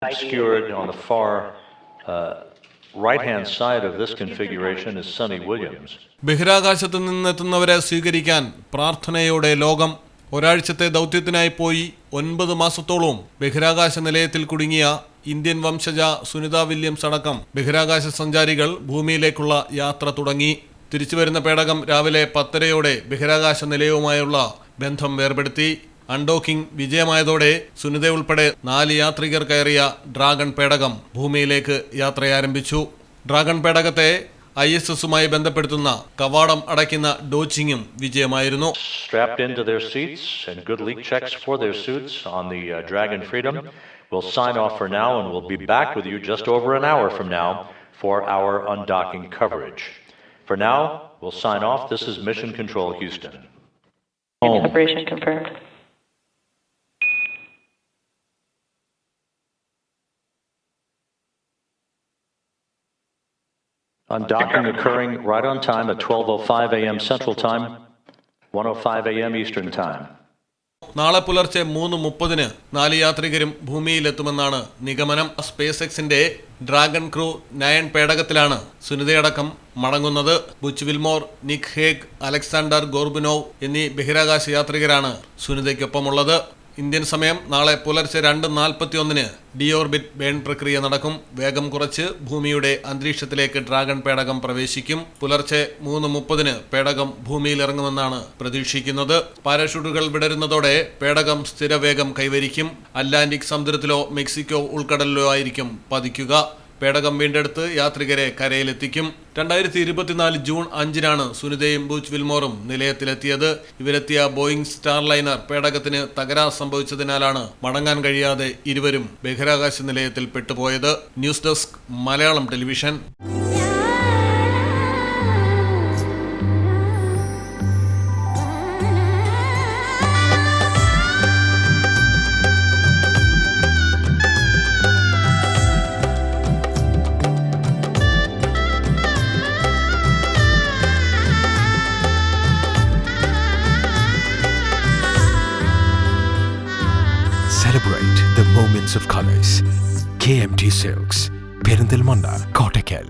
Obscured on the far right-hand side of this configuration is Sunny Williams. ബഹിരാകാശത്ത് നിന്നെത്തുന്നവരെ സ്വീകരിക്കാൻ പ്രാർത്ഥനയോടെ ലോകം. ഒരാഴ്ചത്തെ ദൗത്യത്തിനായി പോയി 9 മാസത്തോളം ബഹിരാകാശ നിലയത്തിൽ കുടുങ്ങിയ ഇന്ത്യൻ വംശജ സുനിത വില്യംസ് അടക്കം ബഹിരാകാശ സഞ്ചാരികൾ ഭൂമിയിലേക്കുള്ള യാത്ര തുടങ്ങി. തിരിച്ചുവരുന്ന പേടകം രാവിലെ 10:30 ബഹിരാകാശ നിലയവുമായുള്ള ബന്ധം വേർപെടുത്തി. അൺഡോക്കിംഗ് വിജയമായതോടെ സുനിതയുൾപ്പെടെ 4 യാത്രികർ കയറിയ ഡ്രാഗൺ പേടകം ഭൂമിയിലേക്ക് യാത്രയാരംഭിച്ചു. ഡ്രാഗൺ പേടകത്തെ ISSുമായി ബന്ധപ്പെടുത്തുന്ന കവാടം അടയ്ക്കുന്ന ഡോച്ചിങ്ങും വിജയമായിരുന്നു. Strapped into their seats and good leak checks for their suits on the Dragon Freedom. We'll sign off for now and we'll be back with you just over an hour from now for our undocking coverage. For now, we'll sign off. This is Mission Control Houston. Operation confirmed. Undocking occurring right on time at 12:05 a.m. Central Time, 1:05 a.m. Eastern Time. നാളെ പുലർച്ചെ 3:30 4 യാത്രികരും ഭൂമിയിലെത്തുമെന്നാണ് നിഗമനം. Space എക്സിന്റെ dragon crew 9 പേടകത്തിലാണ് സുനിതയടക്കം മടങ്ങുന്നത്. Butch Wilmore, Nick Hague, Alexander Gorbunov എന്നീ ബഹിരാകാശ യാത്രികരാണ് സുനിതയ്ക്കൊപ്പമുള്ളത്. Indian സമയം നാളെ പുലർച്ചെ 2:41 ഡിയോർബിറ്റ് ബേൺ പ്രക്രിയ നടക്കും. വേഗം കുറച്ച് ഭൂമിയുടെ അന്തരീക്ഷത്തിലേക്ക് ഡ്രാഗൺ പേടകം പ്രവേശിക്കും. പുലർച്ചെ 3:30 പേടകം ഭൂമിയിൽ ഇറങ്ങുമെന്നാണ് പ്രതീക്ഷിക്കുന്നത്. പാരഷൂട്ടുകൾ വിടരുന്നതോടെ പേടകം സ്ഥിരവേഗം കൈവരിക്കും. അറ്റ്ലാന്റിക് സമുദ്രത്തിലോ മെക്സിക്കോ ഉൾക്കടലിലോ ആയിരിക്കും പതിക്കുക. പേടകം വീണ്ടെടുത്ത് യാത്രികരെ കരയിലെത്തിക്കും. 2024 ജൂൺ 5-നാണ് സുനിതയും ബൂച്ച് വിൽമോറും നിലയത്തിലെത്തിയത്. ഇവരെത്തിയ ബോയിംഗ് സ്റ്റാർലൈനർ പേടകത്തിന് തകരാർ സംഭവിച്ചതിനാലാണ് മടങ്ങാൻ കഴിയാതെ ഇരുവരും ബഹിരാകാശ നിലയത്തിൽ പെട്ടുപോയത്. News desk Malayalam television. Celebrate the moments of colors. KMT Silks, Perindalmanda, Kottakkal.